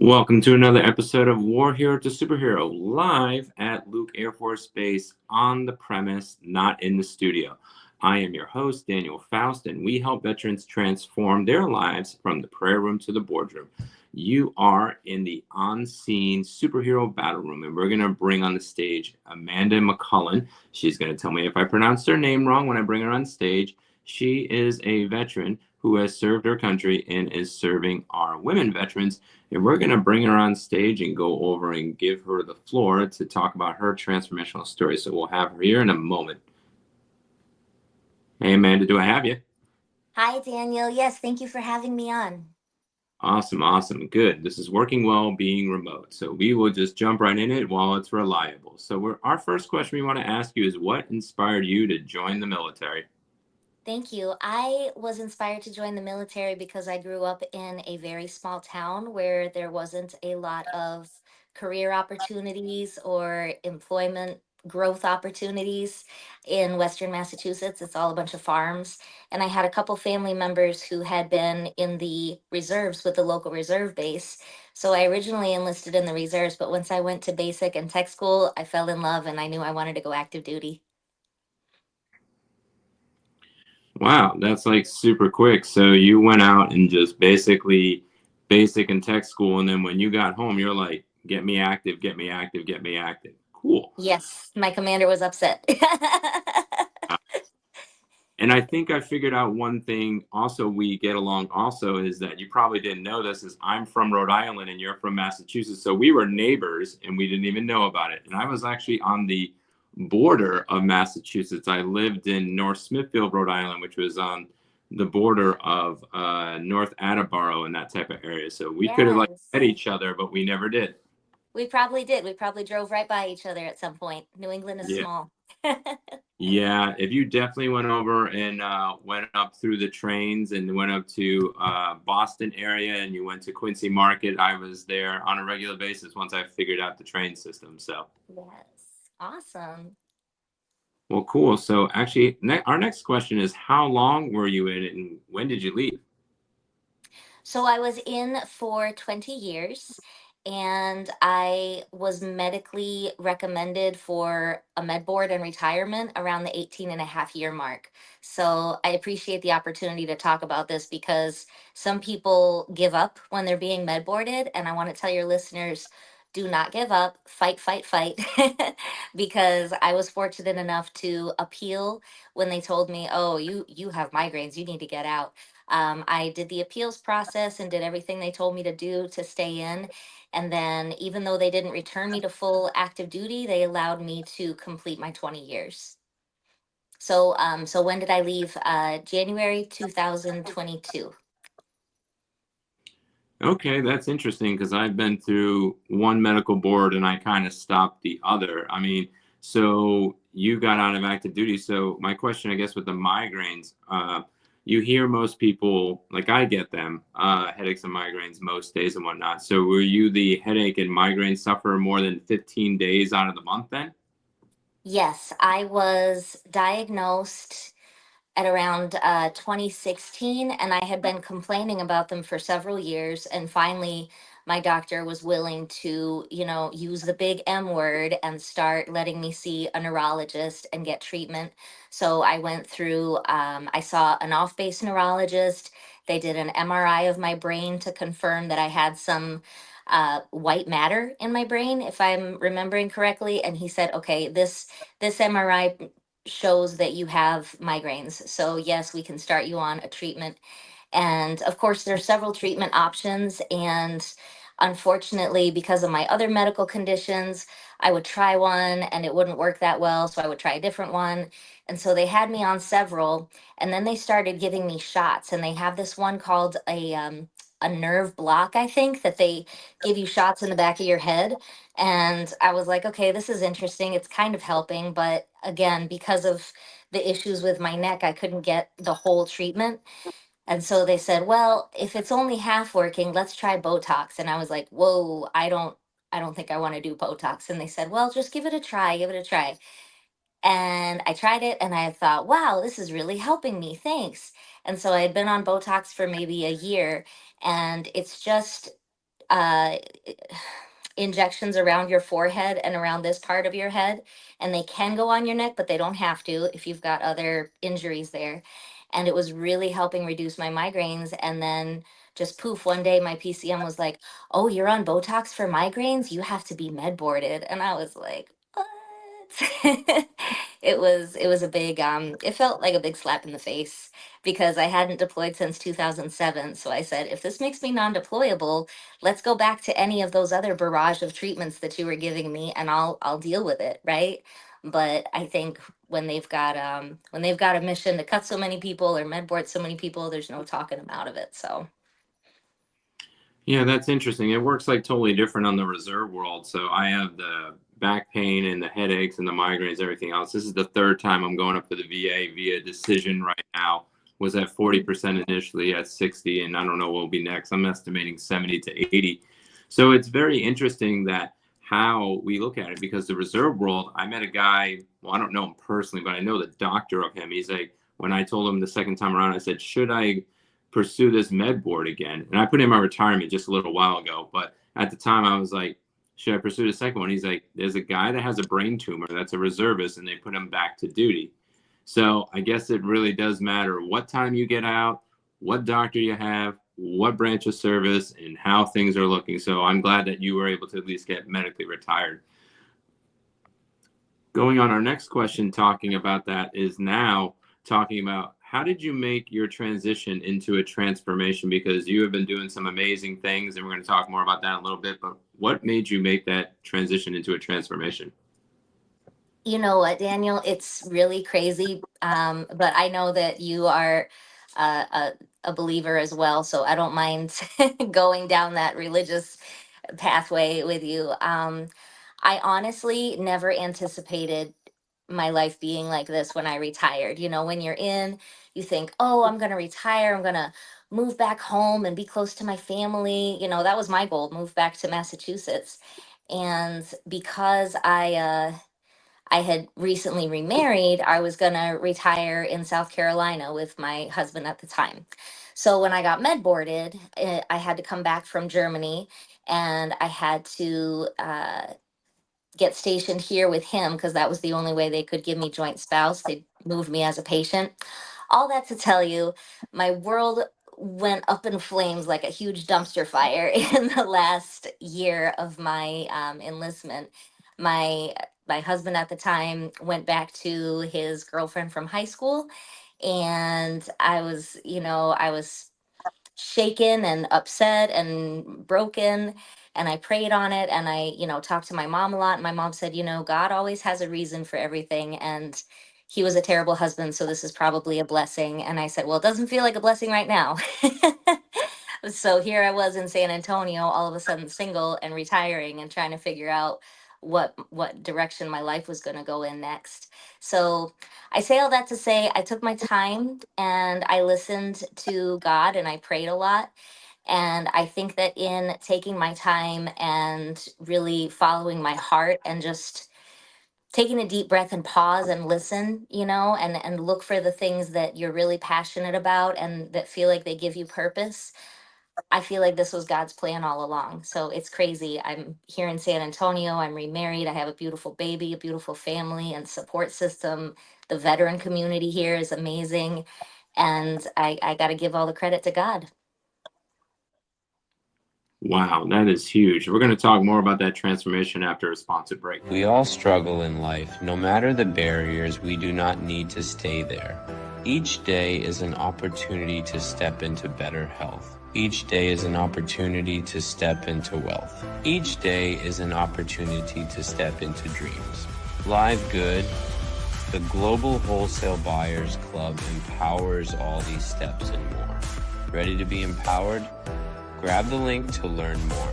Welcome to another episode of War Hero to Superhero, live at Luke Air Force Base on the premise, not in the studio. I am your host, Daniel Faust, and we help veterans transform their lives from the prayer room to the boardroom. You are in the on-scene superhero battle room, and we're going to bring on the stage Amanda McCullough. She's going to tell me if I pronounce her name wrong when I bring her on stage. She is a veteran who has served her country and is serving our women veterans. And we're going to bring her on stage and go over and give her the floor to talk about her transformational story. So we'll have her here in a moment. Hey, Amanda, do I have you? Hi, Daniel. Yes, thank you for having me on. Awesome, awesome. Good. This is working well being remote. So we will just jump right in it while it's reliable. So our first question we want to ask you is what inspired you to join the military? Thank you. I was inspired to join the military because I grew up in a very small town where there wasn't a lot of career opportunities or employment growth opportunities in Western Massachusetts. It's all a bunch of farms. And I had a couple family members who had been in the reserves with the local reserve base. So I originally enlisted in the reserves, but once I went to basic and tech school, I fell in love and I knew I wanted to go active duty. Wow, that's like super quick. So you went out and just basically basic and tech school, and then when you got home, you're like, get me active, get me active, get me active. Cool. Yes, my commander was upset. And I think I figured out one thing also we get along also is that you probably didn't know this is I'm from Rhode Island and you're from Massachusetts. So we were neighbors and we didn't even know about it. And I was actually on the border of Massachusetts. I lived in North Smithfield, Rhode Island, which was on the border of North Attleboro and that type of area. So we could have like met Yes, each other, but we never did. we probably did. We probably drove right by each other at some point. New England is Yeah. small. Yeah, if you definitely went over and went up through the trains and went up to Boston area and you went to Quincy Market, I was there on a regular basis once I figured out the train system. So, Yes, awesome. well, cool. So, actually, our next question is how long were you in it and when did you leave? So I was in for 20 years and I was medically recommended for a med board and retirement around the 18 and a half year mark. So I appreciate the opportunity to talk about this because some people give up when they're being med boarded. And I want to tell your listeners, do not give up, fight, fight, fight. Because I was fortunate enough to appeal when they told me, oh, you have migraines, you need to get out. I did the appeals process and did everything they told me to do to stay in. And then, even though they didn't return me to full active duty, they allowed me to complete my 20 years. So when did I leave? January 2022. Okay, that's interesting because I've been through one medical board and I kind of stopped the other. I mean, so you got out of active duty. So my question, I guess, with the migraines, you hear most people, like I get them, headaches and migraines most days and whatnot. So were you the headache and migraine sufferer more than 15 days out of the month then? Yes, I was diagnosed at around 2016, and I had been complaining about them for several years. And finally, my doctor was willing to, use the big M word and start letting me see a neurologist and get treatment. So I went through, I saw an off base neurologist. They did an MRI of my brain to confirm that I had some. White matter in my brain, if I'm remembering correctly, and he said, "Okay, this MRI shows that you have migraines. So, yes, we can start you on a treatment." And of course, there are several treatment options. And unfortunately, because of my other medical conditions, I would try one and it wouldn't work that well. So I would try a different one. And so they had me on several. And then they started giving me shots. And they have this one called a nerve block, I think, that they give you shots in the back of your head. And I was like, okay, this is interesting. It's kind of helping. But again, because of the issues with my neck, I couldn't get the whole treatment. And so they said, well, if it's only half working, let's try Botox. And I was like, whoa, I don't think I want to do Botox. And they said, well, just give it a try, give it a try. And I tried it and I thought, wow, this is really helping me. Thanks. And so I had been on Botox for maybe a year, and it's just uh, injections around your forehead and around this part of your head, and they can go on your neck, but they don't have to if you've got other injuries there. And it was really helping reduce my migraines. And then just poof, one day my PCM was like, "Oh, you're on Botox for migraines? You have to be med boarded." And I was like, "What?" It was a big it felt like a big slap in the face because I hadn't deployed since 2007. So I said, if this makes me non-deployable, let's go back to any of those other barrage of treatments that you were giving me, and I'll deal with it, right? But I think when they've got a mission to cut so many people or med board so many people, there's no talking them out of it. So Yeah, that's interesting. It works like totally different on the reserve world. So I have the back pain and the headaches and the migraines, everything else. This is the third time I'm going up to the VA via decision right now. Was at 40% initially, at 60, and I don't know what will be next. I'm estimating 70 to 80. So it's very interesting that how we look at it, because the reserve world, I met a guy, well, I don't know him personally, but I know the doctor of him. He's like, when I told him the second time around, I said, should I pursue this med board again? And I put in my retirement just a little while ago, but at the time I was like, should I pursue the second one? He's like, there's a guy that has a brain tumor that's a reservist and they put him back to duty. So I guess it really does matter what time you get out, what doctor you have, what branch of service, and how things are looking. So I'm glad that you were able to at least get medically retired. Going on our next question, talking about that, is now talking about how did you make your transition into a transformation? Because you have been doing some amazing things, and we're going to talk more about that in a little bit. But what made you make that transition into a transformation? you know what, Daniel? It's really crazy. But I know that you are a believer as well, so I don't mind going down that religious pathway with you. I honestly never anticipated my life being like this when I retired. You know, when you're in, you think, oh, I'm going to retire. I'm going to move back home and be close to my family. You know, that was my goal, move back to Massachusetts. And because I had recently remarried, I was going to retire in South Carolina with my husband at the time. So when I got med boarded, I had to come back from Germany, and I had to get stationed here with him because that was the only way they could give me joint spouse. They moved me as a patient. All that to tell you, my world went up in flames like a huge dumpster fire in the last year of my enlistment. My my husband at the time went back to his girlfriend from high school, and I was shaken and upset and broken, and I prayed on it, and I talked to my mom a lot, and my mom said, God always has a reason for everything, and he was a terrible husband, so this is probably a blessing. And I said, well, it doesn't feel like a blessing right now. So here I was in San Antonio, all of a sudden single and retiring and trying to figure out what direction my life was going to go in next. So I say all that to say I took my time and I listened to God and I prayed a lot. And I think that in taking my time and really following my heart and just taking a deep breath and pause and listen, and look for the things that you're really passionate about and that feel like they give you purpose. I feel like this was God's plan all along. So it's crazy. I'm here in San Antonio. I'm remarried. I have a beautiful baby, a beautiful family and support system. The veteran community here is amazing. And I got to give all the credit to God. Wow, that is huge. We're going to talk more about that transformation after a sponsored break. We all struggle in life. No matter the barriers, we do not need to stay there. Each day is an opportunity to step into better health. Each day is an opportunity to step into wealth. Each day is an opportunity to step into dreams. Live Good, the global wholesale buyers club, empowers all these steps and more. Ready to be empowered? Grab the link to learn more.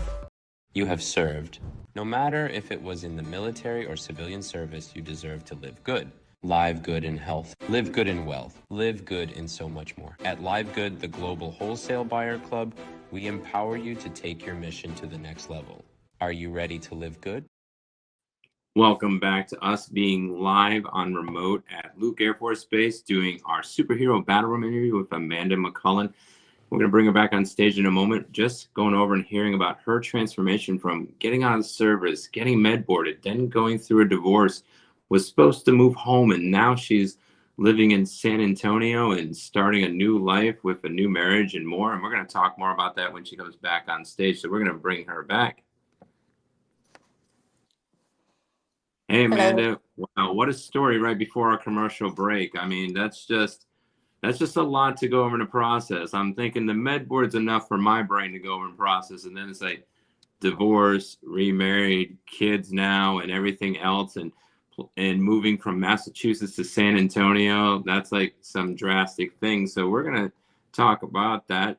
You have served. No matter if it was in the military or civilian service, you deserve to live good. Live good in health. Live good in wealth. Live good in so much more. At Live Good, the global wholesale buyer club, we empower you to take your mission to the next level. Are you ready to live good? Welcome back to us being live on remote at Luke Air Force Base doing our superhero battle room interview with Amanda McCullough. We're going to bring her back on stage in a moment. Just going over and hearing about her transformation from getting out of service, getting med boarded, then going through a divorce, was supposed to move home, and now she's living in San Antonio and starting a new life with a new marriage and more. And we're going to talk more about that when she comes back on stage. So we're going to bring her back. Hey, Hello. Amanda. Wow, what a story right before our commercial break. I mean, that's just a lot to go over in a process. I'm thinking the med board's enough for my brain to go over and process, and then it's like divorce, remarried, kids now, and everything else, and moving from Massachusetts to San Antonio. That's like some drastic thing. So we're gonna talk about that.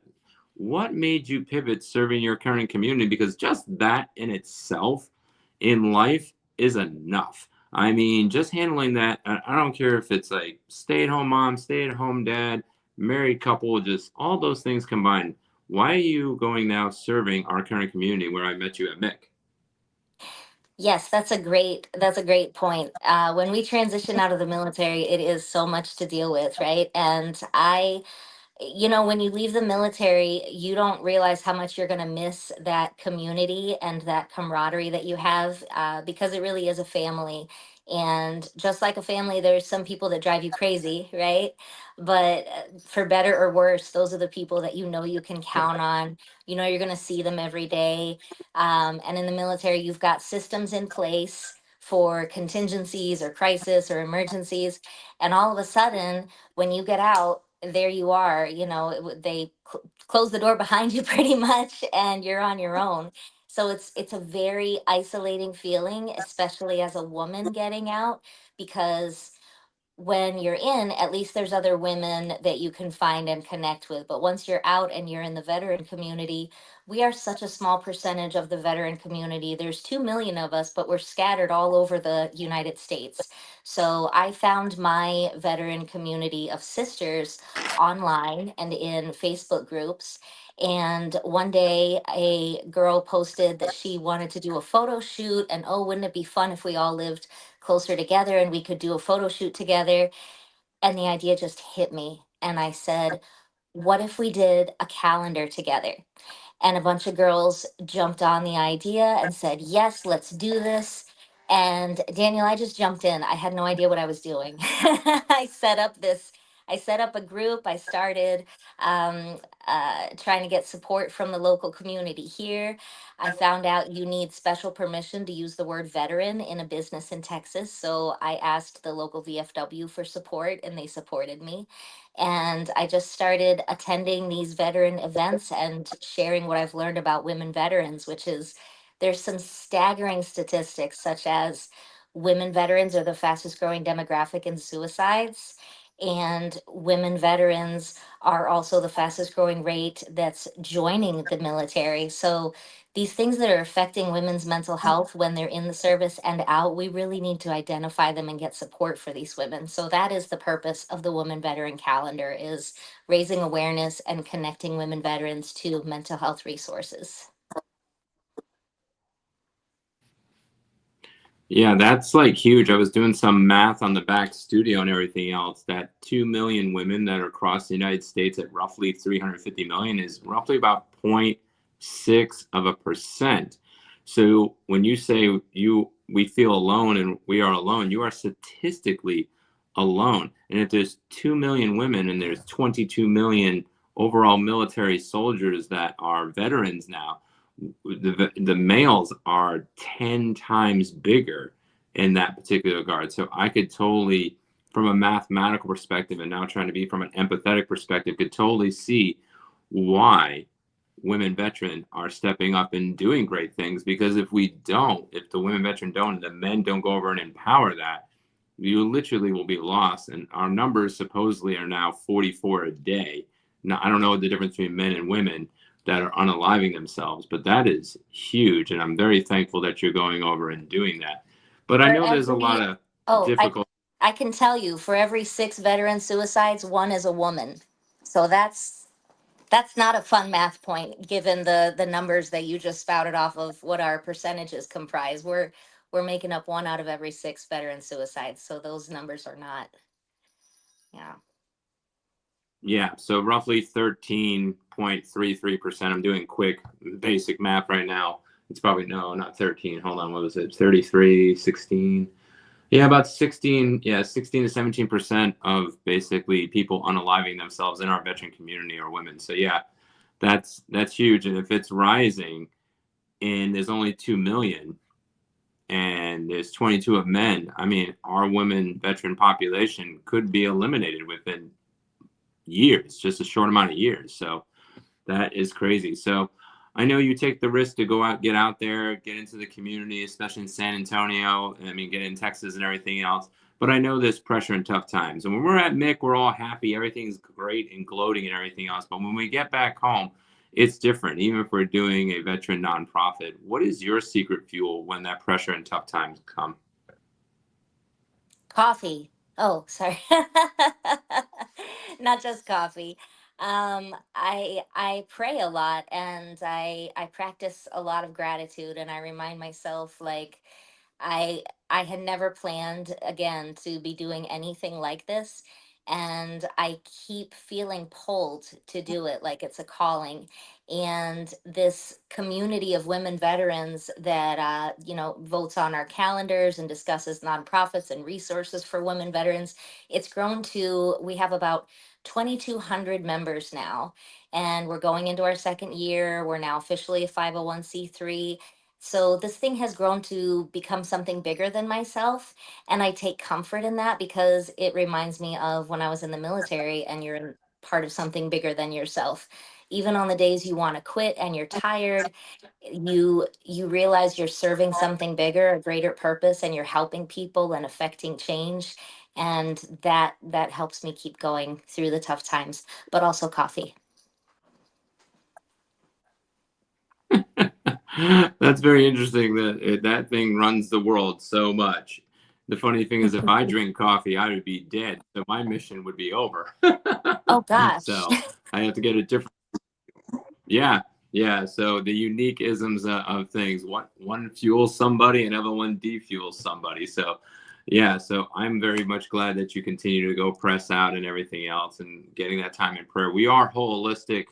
What made you pivot serving your current community? Because just that in itself in life is enough. I mean, just handling that, I don't care if it's like stay at home mom, stay at home dad, married couple, just all those things combined. Why are you going now serving our current community where I met you at Mick? Yes, that's a great point. When we transition out of the military, it is so much to deal with, right? And when you leave the military, you don't realize how much you're going to miss that community and that camaraderie that you have, because it really is a family. And just like a family, there's some people that drive you crazy, right? But for better or worse, those are the people that you can count on. You're going to see them every day. And in the military, you've got systems in place for contingencies or crisis or emergencies. And all of a sudden, when you get out, there you are, they close the door behind you pretty much, and you're on your own. So it's a very isolating feeling, especially as a woman getting out, because when you're in, at least there's other women that you can find and connect with. But once you're out and you're in the veteran community, we are such a small percentage of the veteran community. There's 2 million of us, but we're scattered all over the United States. So I found my veteran community of sisters online and in Facebook groups. And one day a girl posted that she wanted to do a photo shoot, and oh, wouldn't it be fun if we all lived closer together and we could do a photo shoot together. And the idea just hit me. And I said, what if we did a calendar together? And a bunch of girls jumped on the idea and said, yes, let's do this. And Daniel, I just jumped in. I had no idea what I was doing. I set up a group. I started trying to get support from the local community here. I found out you need special permission to use the word veteran in a business in Texas. So I asked the local VFW for support, and they supported me. And I just started attending these veteran events and sharing what I've learned about women veterans, which is there's some staggering statistics, such as women veterans are the fastest growing demographic in suicides. And women veterans are also the fastest growing rate that's joining the military. So these things that are affecting women's mental health when they're in the service and out, we really need to identify them and get support for these women. So that is the purpose of the Woman Veteran Calendar, is raising awareness and connecting women veterans to mental health resources. Yeah, that's like huge. I was doing some math on the back studio and everything else. That 2 million women that are across the United States at roughly 350 million is roughly about 0.6%. So when you say we feel alone and we are alone, you are statistically alone. And if there's 2 million women and there's 22 million overall military soldiers that are veterans now, the males are 10 times bigger in that particular regard. So I could totally, from a mathematical perspective and now trying to be from an empathetic perspective, could totally see why women veteran are stepping up and doing great things. Because if the women veteran don't, the men don't go over and empower that, you literally will be lost. And our numbers supposedly are now 44 a day. Now, I don't know the difference between men and women that are unaliving themselves, but that is huge. And I'm very thankful that you're going over and doing that. But I For know there's a lot every, of oh, difficult. I can tell you, for every 6 veteran suicides, one is a woman. So that's not a fun math point, given the numbers that you just spouted off of what our percentages comprise. We're making up 1 out of every 6 veteran suicides. So those numbers are not, yeah. Yeah, so roughly 13.33%. I'm doing quick basic math right now. It's probably, no, not 13. Hold on, what was it? 33, 16. Yeah, about 16, yeah, 16 to 17% of basically people unaliving themselves in our veteran community are women. So yeah, that's huge. And if it's rising and there's only 2 million and there's 22 of men, I mean, our women veteran population could be eliminated within years, just a short amount of years. So that is crazy. So I know you take the risk to go out, get out there, get into the community, especially in San Antonio. I mean, get in Texas and everything else. But I know there's pressure and tough times. And when we're at MIC, we're all happy, everything's great and gloating and everything else. But when we get back home, it's different. Even if we're doing a veteran nonprofit, what is your secret fuel when that pressure and tough times come? Coffee. Oh, sorry. Not just coffee. I pray a lot, and I practice a lot of gratitude, and I remind myself, like, I had never planned again to be doing anything like this, and I keep feeling pulled to do it like it's a calling. And this community of women veterans that votes on our calendars and discusses nonprofits and resources for women veterans, it's grown to, we have about 2,200 members now, and we're going into our second year. We're now officially a 501c3. So this thing has grown to become something bigger than myself. And I take comfort in that because it reminds me of when I was in the military, and you're part of something bigger than yourself. Even on the days you want to quit and you're tired, you realize you're serving something bigger, a greater purpose, and you're helping people and affecting change. And that helps me keep going through the tough times, but also coffee. That's very interesting that that thing runs the world so much. The funny thing is, if I drink coffee, I would be dead. So my mission would be over. Oh gosh. So I have to get a different. Yeah, yeah. So the unique isms of things. One fuels somebody, another one defuels somebody. So yeah. So I'm very much glad that you continue to go press out and everything else, and getting that time in prayer. We are holistic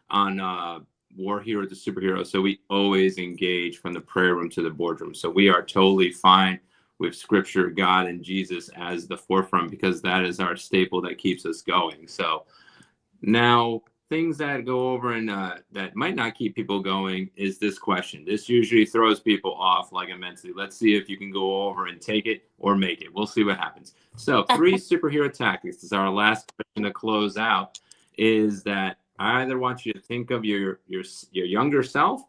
on War Hero to Superhero, so we always engage from the prayer room to the boardroom. So we are totally fine with Scripture, God, and Jesus as the forefront, because that is our staple that keeps us going. So now, things that go over and that might not keep people going is this question. This usually throws people off like immensely. Let's see if you can go over and take it or make it. We'll see what happens. So, three superhero tactics. This is our last question to close out. Is that I either want you to think of your younger self,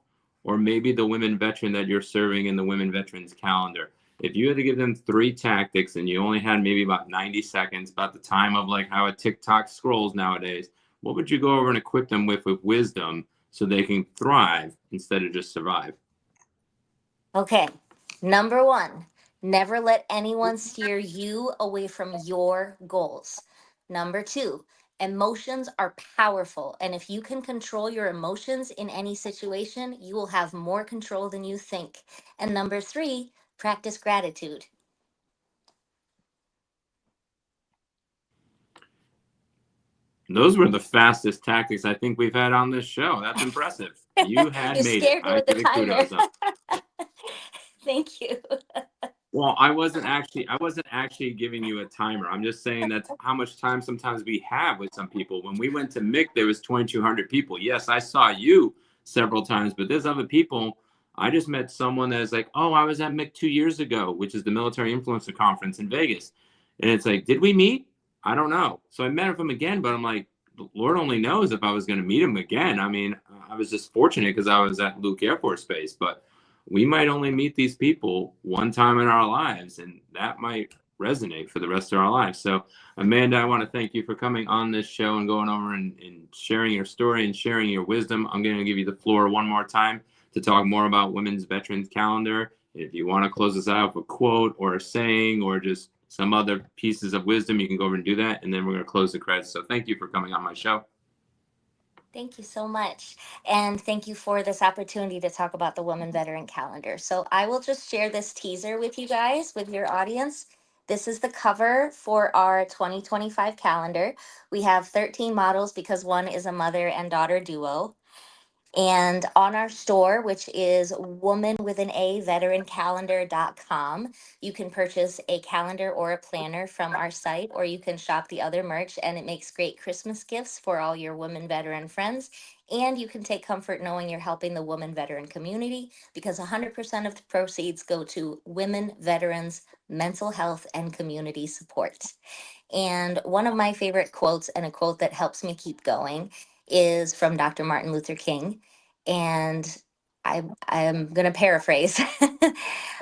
or maybe the women veteran that you're serving in the women veterans calendar. If you had to give them three tactics and you only had maybe about 90 seconds, about the time of like how a TikTok scrolls nowadays, what would you go over and equip them with wisdom so they can thrive instead of just survive? Okay. Number one, never let anyone steer you away from your goals. Number two, emotions are powerful. And if you can control your emotions in any situation, you will have more control than you think. And number three, practice gratitude. Those were the fastest tactics I think we've had on this show. That's impressive. You had You made it. scared me I with the give it timer. kudos. Thank you. Well, I wasn't actually giving you a timer. I'm just saying that's how much time sometimes we have with some people. When we went to MIC, there was 2,200 people. Yes, I saw you several times, but there's other people. I just met someone that's like, oh, I was at MIC 2 years ago, which is the Military Influencer Conference in Vegas. And it's like, did we meet? I don't know. So I met him again, but I'm like, Lord only knows if I was going to meet him again. I mean, I was just fortunate because I was at Luke Air Force Base, but we might only meet these people one time in our lives, and that might resonate for the rest of our lives. So, Amanda, I want to thank you for coming on this show and going over and sharing your story and sharing your wisdom. I'm going to give you the floor one more time to talk more about Women's Veterans Calendar. If you want to close us out with a quote or a saying or just some other pieces of wisdom, you can go over and do that, and then we're going to close the credits. So, thank you for coming on my show. Thank you so much. And thank you for this opportunity to talk about the Women Veteran Calendar. So I will just share this teaser with you guys, with your audience. This is the cover for our 2025 calendar. We have 13 models because one is a mother and daughter duo. And on our store, which is woman with an A, veterancalendar.com, you can purchase a calendar or a planner from our site, or you can shop the other merch, and it makes great Christmas gifts for all your women veteran friends. And you can take comfort knowing you're helping the woman veteran community because 100% of the proceeds go to women veterans, mental health, and community support. And one of my favorite quotes, and a quote that helps me keep going, is from Dr. Martin Luther King. And I'm going to paraphrase,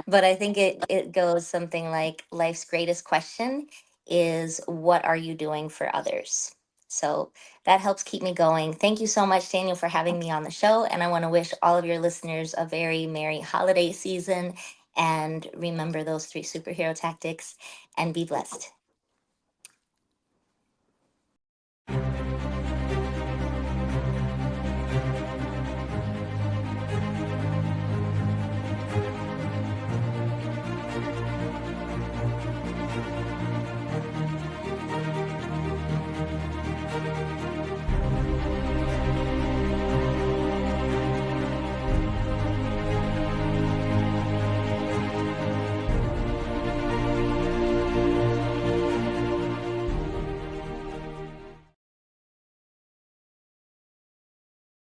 but I think it goes something like life's greatest question is, what are you doing for others? So that helps keep me going. Thank you so much, Daniel, for having me on the show. And I want to wish all of your listeners a very merry holiday season. And remember those 3 superhero tactics and be blessed.